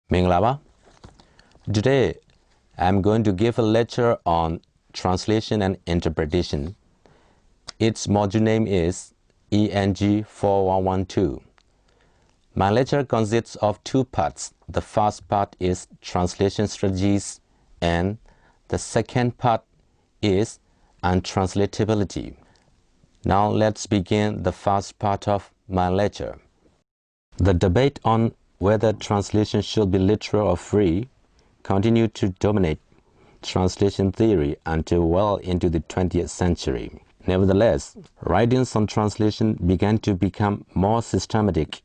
Minglaba. Today, I'm going to give a lecture on translation and interpretation. Its module name is Eng-4112. My lecture consists of two parts. The first part is translation strategies, and the second part is untranslatability. Now let's begin the first part of my lecture. The debate on whether translation should be literal or free continued to dominate translation theory until well into the 20th century. Nevertheless, writings on translation began to become more systematic,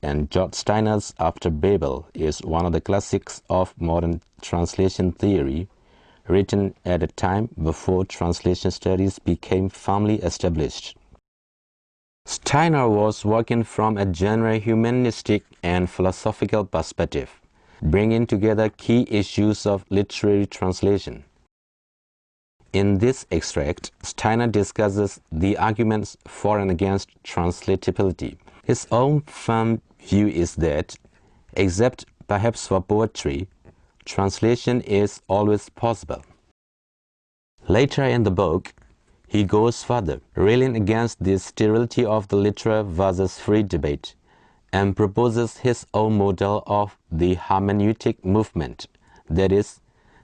and George Steiner's After Babel is one of the classics of modern translation theory, written at a time before translation studies became firmly established. Steiner was working from a general humanistic and philosophical perspective, bringing together key issues of literary translation. In this extract, Steiner discusses the arguments for and against translatability. His own firm view is that, except perhaps for poetry, translation is always possible. Later in the book, he goes further, railing against the sterility of the literal versus free debate, and proposes his own model of the hermeneutic movement, that is,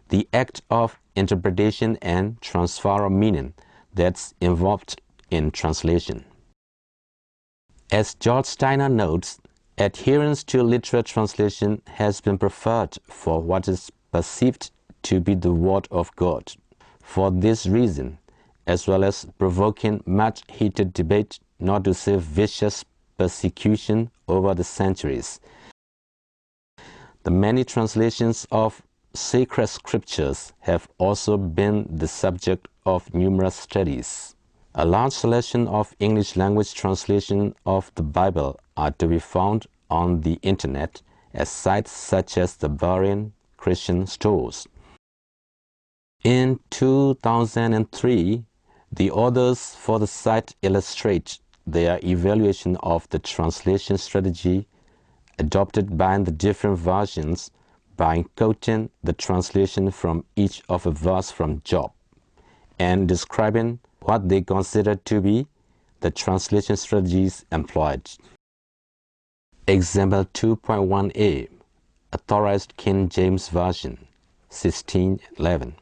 the act of interpretation and transfer of meaning that's involved in translation. As George Steiner notes, adherence to literal translation has been preferred for what is perceived to be the Word of God. For this reason, as well as provoking much heated debate, not to say vicious persecution over the centuries, the many translations of sacred scriptures have also been the subject of numerous studies. A large selection of English language translations of the Bible are to be found on the internet at sites such as the Berean Christian Stores. In 2003, the authors for the site illustrate their evaluation of the translation strategy adopted by the different versions by quoting the translation from each of a verse from Job and describing what they consider to be the translation strategies employed. Example 2.1a, Authorized King James Version, 1611.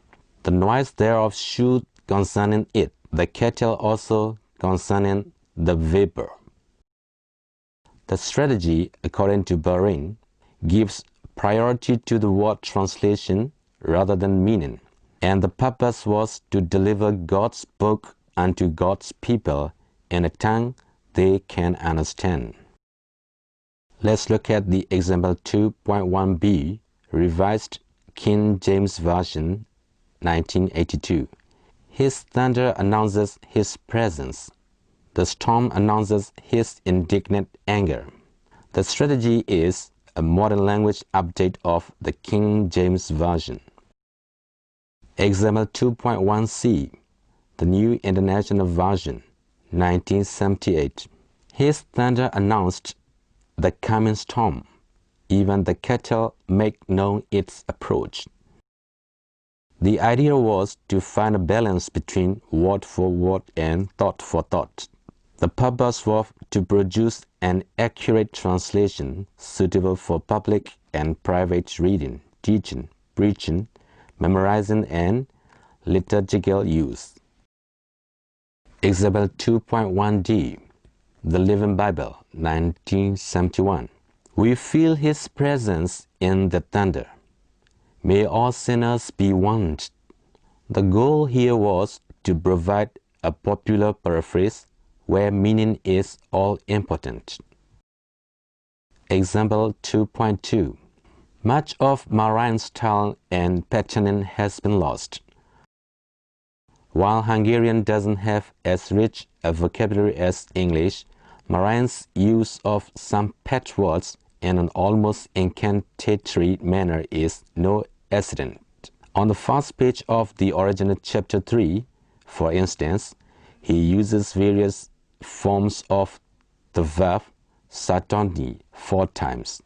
The noise thereof should concerning it, the cattle also concerning the vapor. The strategy, according to Berean, gives priority to the word translation rather than meaning, and the purpose was to deliver God's book unto God's people in a tongue they can understand. Let's look at the example 2.1b, Revised King James Version, 1982. His thunder announces his presence. The storm announces his indignant anger. The strategy is a modern language update of the King James Version. Example 2.1c, the New International Version, 1978. His thunder announced the coming storm. Even the cattle make known its approach. The idea was to find a balance between word for word and thought for thought. The purpose was to produce an accurate translation suitable for public and private reading, teaching, preaching, memorizing, and liturgical use. Example 2.1d, The Living Bible, 1971. We feel His presence in the thunder. May all sinners be warned. The goal here was to provide a popular paraphrase where meaning is all important. Example 2.2. Much of marine style and patterning has been lost. While Hungarian doesn't have as rich a vocabulary as English, Marine's use of some pet words in an almost incantatory manner is no accident. On the first page of the original chapter 3, for instance, he uses various forms of the verb Satoni 4 times.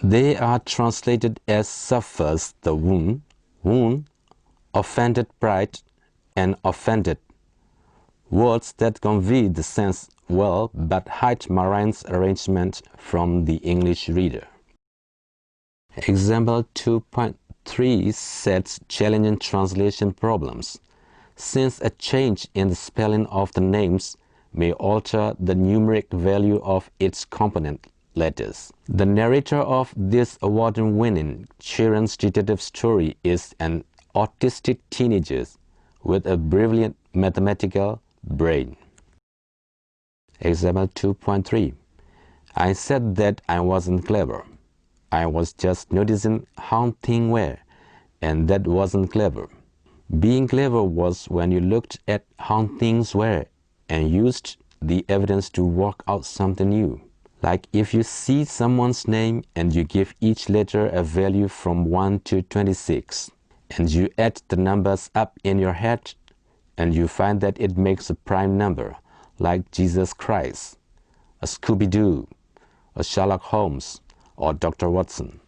They are translated as suffers the wound, offended pride, and offended, words that convey the sense well but hide Marine's arrangement from the English reader. Example 2.3 sets challenging translation problems, since a change in the spelling of the names may alter the numeric value of its component letters. The narrator of this award-winning children's detective story is an autistic teenager with a brilliant mathematical brain. Example 2.3. I said that I wasn't clever. I was just noticing how things were, and that wasn't clever. Being clever was when you looked at how things were and used the evidence to work out something new. Like if you see someone's name and you give each letter a value from 1 to 26, and you add the numbers up in your head, and you find that it makes a prime number, like Jesus Christ, a Scooby-Doo, a Sherlock Holmes, or Dr. Watson.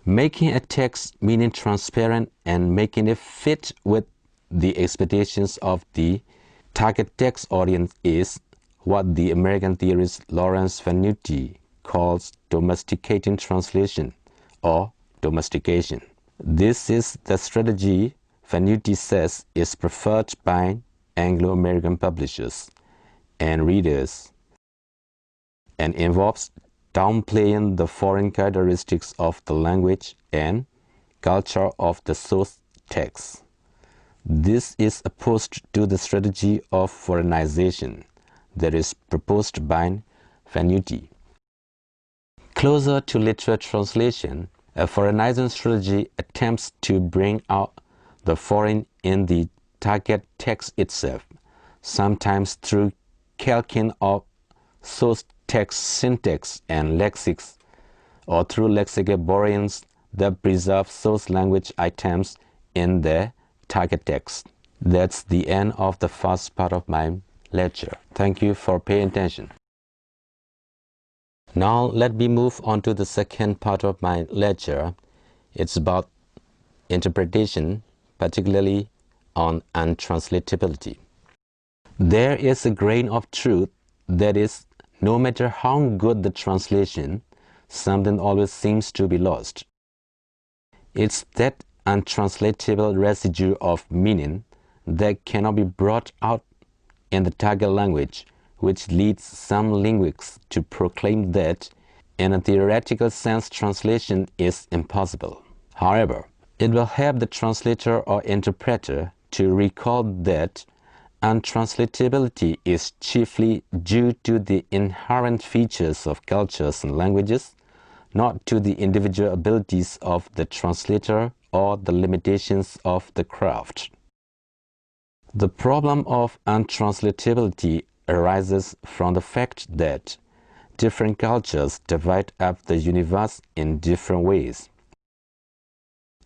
Making a text meaning transparent and making it fit with the expectations of the target text audience is what the American theorist Lawrence Venuti calls domesticating translation or domestication. This is the strategy Venuti says is preferred by Anglo-American publishers and readers and involves downplaying the foreign characteristics of the language and culture of the source text. This is opposed to the strategy of foreignization that is proposed by Venuti. Closer to literal translation, a foreignizing strategy attempts to bring out the foreign in the target text itself, sometimes through calquing of source text syntax and lexics, or through lexical borrowings that preserve source language items in the target text. That's the end of the first part of my lecture. Thank you for paying attention. Now let me move on to the second part of my lecture. It's about interpretation, particularly on untranslatability. There is a grain of truth that is, no matter how good the translation, something always seems to be lost. It's that untranslatable residue of meaning that cannot be brought out in the target language, which leads some linguists to proclaim that, in a theoretical sense, translation is impossible. However, it will help the translator or interpreter to recall that untranslatability is chiefly due to the inherent features of cultures and languages, not to the individual abilities of the translator or the limitations of the craft. The problem of untranslatability arises from the fact that different cultures divide up the universe in different ways,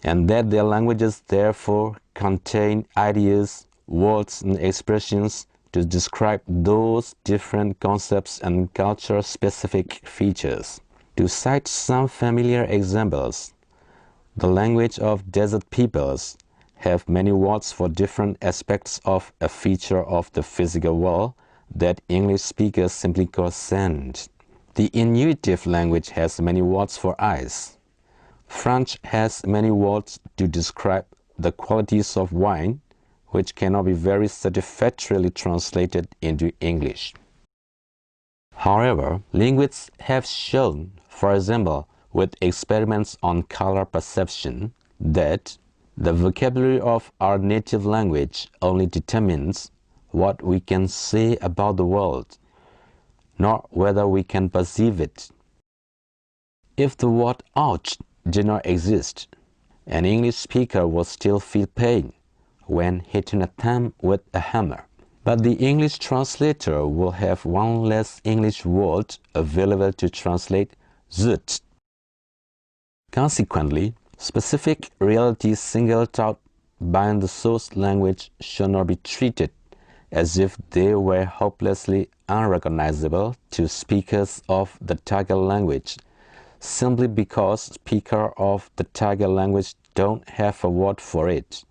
and that their languages therefore contain ideas, words, and expressions to describe those different concepts and culture-specific features. To cite some familiar examples, the language of desert peoples have many words for different aspects of a feature of the physical world that English speakers simply call sand. The intuitive language has many words for eyes. French has many words to describe the qualities of wine, which cannot be very satisfactorily translated into English. However, linguists have shown, for example, with experiments on color perception, that the vocabulary of our native language only determines what we can say about the world, not whether we can perceive it. If the word ouch did not exist, an English speaker would still feel pain when hitting a thumb with a hammer. But the English translator will have one less English word available to translate zut. Consequently, specific realities singled out by the source language should not be treated as if they were hopelessly unrecognizable to speakers of the target language, simply because speakers of the target language don't have a word for it.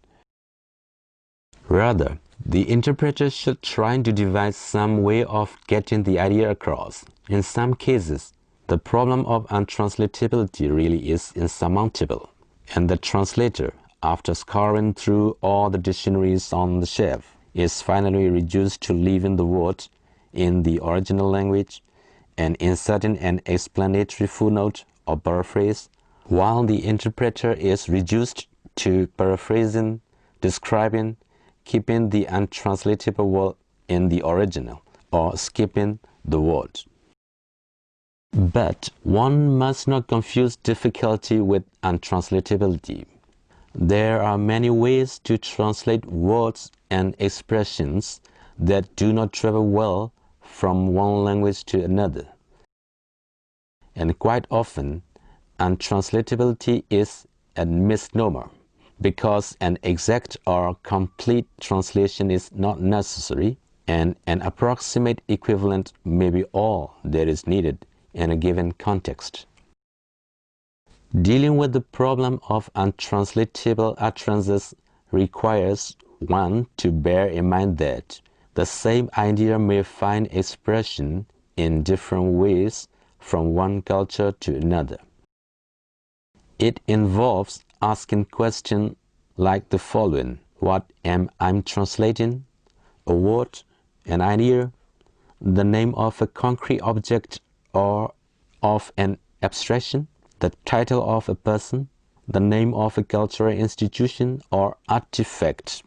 Rather, the interpreter should try to devise some way of getting the idea across. In some cases, the problem of untranslatability really is insurmountable, and the translator, after scouring through all the dictionaries on the shelf, is finally reduced to leaving the word in the original language and inserting an explanatory footnote or paraphrase, while the interpreter is reduced to paraphrasing, describing, keeping the untranslatable word in the original, or skipping the word. But one must not confuse difficulty with untranslatability. There are many ways to translate words and expressions that do not travel well from one language to another. And quite often, untranslatability is a misnomer, because an exact or complete translation is not necessary, and an approximate equivalent may be all that is needed in a given context. Dealing with the problem of untranslatable utterances requires one to bear in mind that the same idea may find expression in different ways from one culture to another. It involves asking questions like the following: what am I translating? A word, an idea, the name of a concrete object or of an abstraction, the title of a person, the name of a cultural institution or artifact,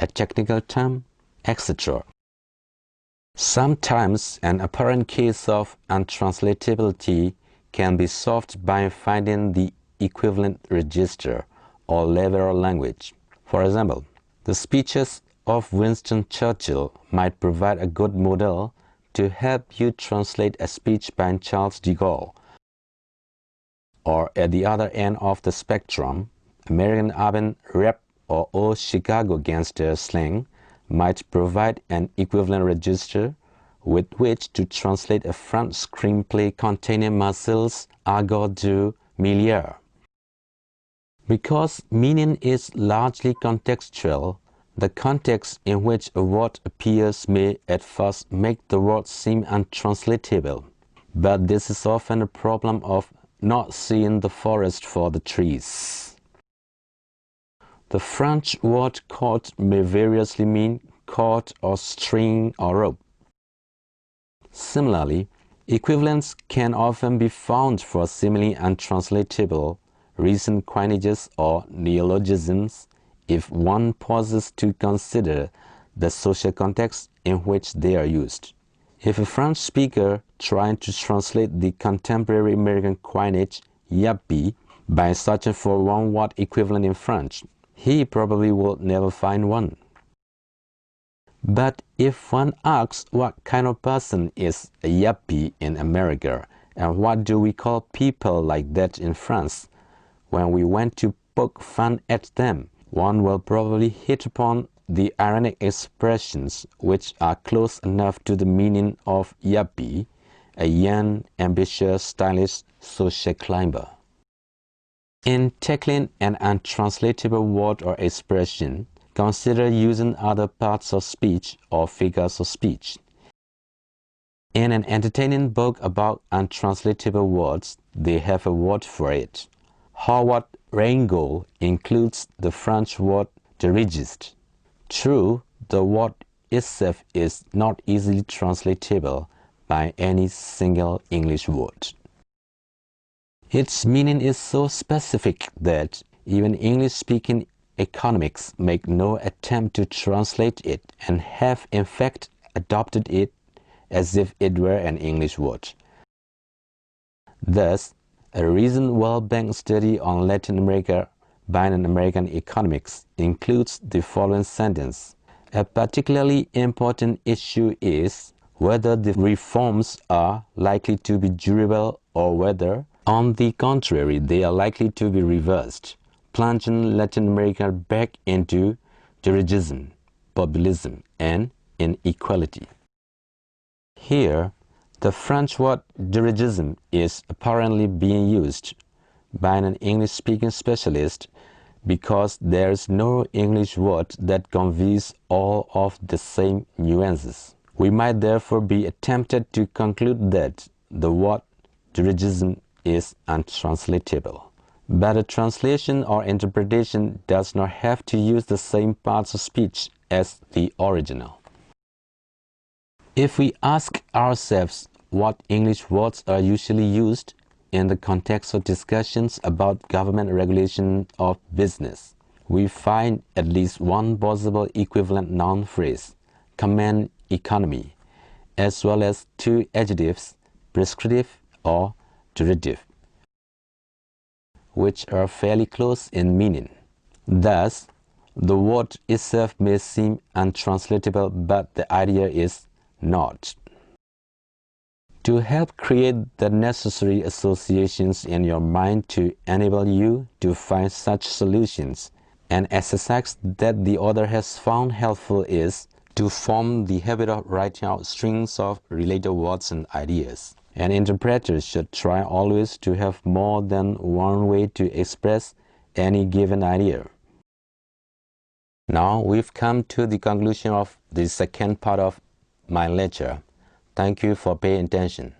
a technical term, etc. Sometimes an apparent case of untranslatability can be solved by finding the equivalent register or level of language. For example, the speeches of Winston Churchill might provide a good model to help you translate a speech by Charles de Gaulle. Or at the other end of the spectrum, American urban rap or old Chicago gangster slang might provide an equivalent register with which to translate a French screenplay containing Marcel's argot du milliard. Because meaning is largely contextual, the context in which a word appears may at first make the word seem untranslatable, but this is often a problem of not seeing the forest for the trees. The French word cord may variously mean cord or string or rope. Similarly, equivalents can often be found for seemingly untranslatable recent coinages or neologisms if one pauses to consider the social context in which they are used. If a French speaker trying to translate the contemporary American coinage yuppie by searching for one word equivalent in French, he probably will never find one. But if one asks what kind of person is a yuppie in America and what do we call people like that in France, when we want to poke fun at them, one will probably hit upon the ironic expressions which are close enough to the meaning of yuppie, a young, ambitious, stylish social climber. In tackling an untranslatable word or expression, consider using other parts of speech or figures of speech. In an entertaining book about untranslatable words, they have a word for it. Howard Rheingold includes the French word dirigiste. True, the word itself is not easily translatable by any single English word. Its meaning is so specific that even English-speaking economics make no attempt to translate it and have in fact adopted it as if it were an English word. Thus, a recent World Bank study on Latin America by an American economics includes the following sentence: a particularly important issue is whether the reforms are likely to be durable or whether, on the contrary, they are likely to be reversed, plunging Latin America back into dirigism, populism, and inequality. Here, The French word dirigism is apparently being used by an English-speaking specialist because there is no English word that conveys all of the same nuances. We might therefore be tempted to conclude that the word dirigism is untranslatable. But a translation or interpretation does not have to use the same parts of speech as the original. If we ask ourselves what English words are usually used in the context of discussions about government regulation of business, we find at least one possible equivalent noun phrase, command economy, as well as two adjectives, prescriptive or derivative, which are fairly close in meaning. Thus, the word itself may seem untranslatable, but the idea is not. To help create the necessary associations in your mind to enable you to find such solutions, an exercise that the author has found helpful is to form the habit of writing out strings of related words and ideas. An interpreter should try always to have more than one way to express any given idea. Now we've come to the conclusion of the second part of my lecture. Thank you for paying attention.